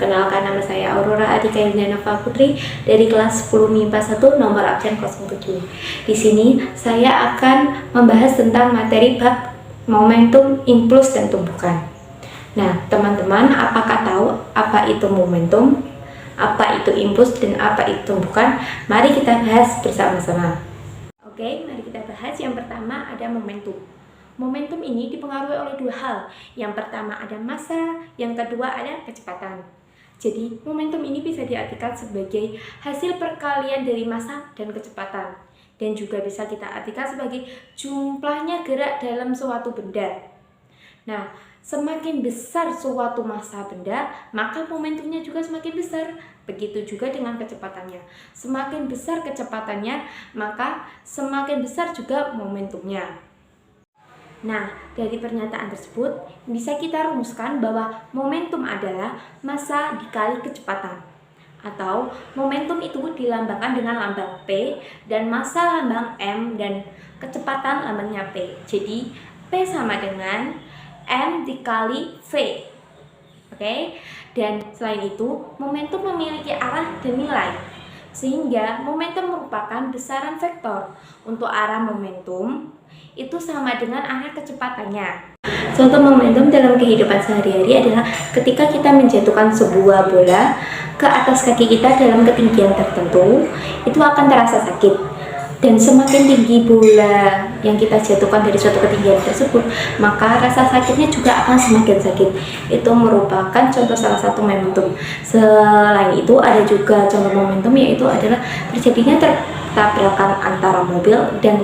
Perkenalkan, nama saya Aurora Atika Indrianova Putri dari kelas 10 MIPA 1 nomor absen 07. Di sini saya akan membahas tentang materi bab momentum, impuls, dan tumbukan. Nah, teman-teman, apakah tahu apa itu momentum, apa itu impuls, dan apa itu tumbukan? Mari kita bahas bersama-sama. Oke, mari kita bahas. Yang pertama ada momentum. Momentum ini dipengaruhi oleh dua hal. Yang pertama ada massa, yang kedua ada kecepatan. Jadi, momentum ini bisa diartikan sebagai hasil perkalian dari massa dan kecepatan. Dan juga bisa kita artikan sebagai jumlahnya gerak dalam suatu benda. Nah, semakin besar suatu massa benda, maka momentumnya juga semakin besar. Begitu juga dengan kecepatannya. Semakin besar kecepatannya, maka semakin besar juga momentumnya. Nah, dari pernyataan tersebut bisa kita rumuskan bahwa momentum adalah massa dikali kecepatan. Atau momentum itu dilambangkan dengan lambang P dan massa lambang M dan kecepatan lambangnya P. Jadi, P sama dengan M dikali V. Oke? Dan selain itu, momentum memiliki arah dan nilai. Sehingga momentum merupakan besaran vektor. Untuk arah momentum itu sama dengan arah kecepatannya. Contoh momentum dalam kehidupan sehari-hari adalah ketika kita menjatuhkan sebuah bola ke atas kaki kita dalam ketinggian tertentu, itu akan terasa sakit. Dan semakin tinggi bola yang kita jatuhkan dari suatu ketinggian tersebut, maka rasa sakitnya juga akan semakin sakit. Itu merupakan contoh salah satu momentum. Selain itu ada juga contoh momentum, yaitu adalah terjadinya tabrakan antara mobil dan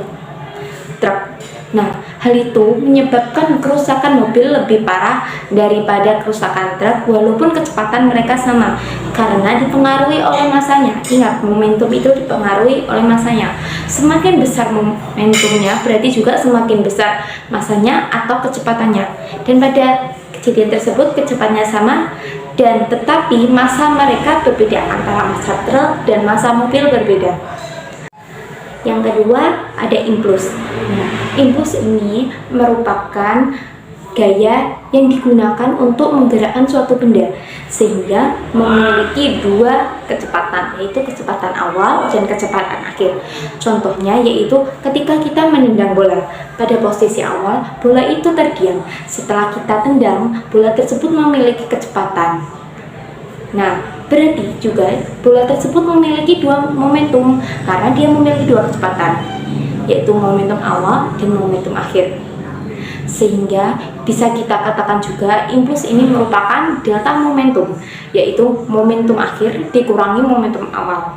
truk. Nah, hal itu menyebabkan kerusakan mobil lebih parah daripada kerusakan truk walaupun kecepatan mereka sama, karena dipengaruhi oleh massanya. Ingat, momentum itu dipengaruhi oleh massanya. Semakin besar momentumnya berarti juga semakin besar massanya atau kecepatannya. Dan pada kejadian tersebut kecepatannya sama, dan tetapi massa mereka berbeda, antara massa truk dan massa mobil berbeda. Yang kedua ada impuls. Nah, impuls ini merupakan gaya yang digunakan untuk menggerakkan suatu benda sehingga memiliki dua kecepatan, yaitu kecepatan awal dan kecepatan akhir. Contohnya yaitu ketika kita menendang bola. Pada posisi awal, bola itu terdiam. Setelah kita tendang, bola tersebut memiliki kecepatan. Nah, berarti juga bola tersebut memiliki dua momentum karena dia memiliki dua kecepatan, yaitu momentum awal dan momentum akhir. Sehingga bisa kita katakan juga impuls ini merupakan delta momentum, yaitu momentum akhir dikurangi momentum awal.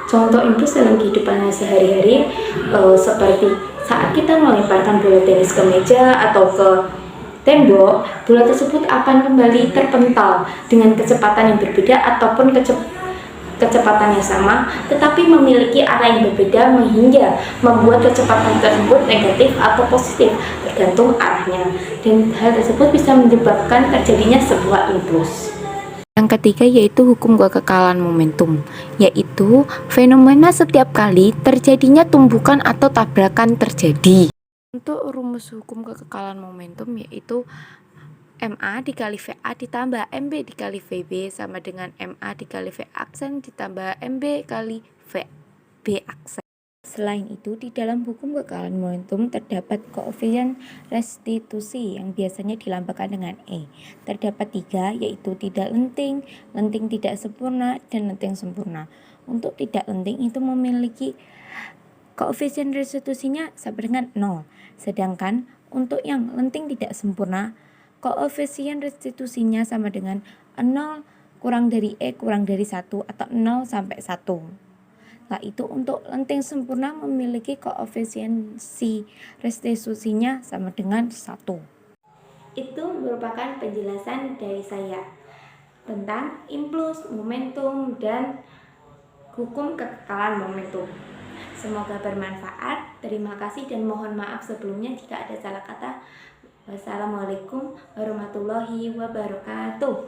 Contoh impuls dalam kehidupan sehari-hari seperti saat kita melemparkan bola tenis ke meja atau ke tembok, bola tersebut akan kembali terpental dengan kecepatan yang berbeda ataupun kecepatan yang sama, tetapi memiliki arah yang berbeda hingga membuat kecepatan tersebut negatif atau positif tergantung arahnya. Dan hal tersebut bisa menyebabkan terjadinya sebuah impuls. Yang ketiga yaitu hukum kekekalan momentum, yaitu fenomena setiap kali terjadinya tumbukan atau tabrakan terjadi. Untuk rumus hukum kekekalan momentum yaitu MA dikali VA ditambah MB dikali VB sama dengan MA dikali V aksen ditambah MB kali VB aksen. Selain itu, di dalam hukum kekekalan momentum terdapat koefisien restitusi yang biasanya dilambangkan dengan E. Terdapat 3, yaitu tidak lenting, lenting tidak sempurna, dan lenting sempurna. Untuk tidak lenting itu memiliki koefisien restitusinya sama dengan 0. Sedangkan untuk yang lenting tidak sempurna, koefisien restitusinya sama dengan 0 kurang dari E kurang dari 1 atau 0 sampai 1. Nah, itu untuk lenting sempurna memiliki koefisiensi restitusinya sama dengan 1. Itu merupakan penjelasan dari saya tentang impuls, momentum, dan hukum kekekalan momentum. Semoga bermanfaat. Terima kasih dan mohon maaf sebelumnya jika ada salah kata. Wassalamualaikum warahmatullahi wabarakatuh.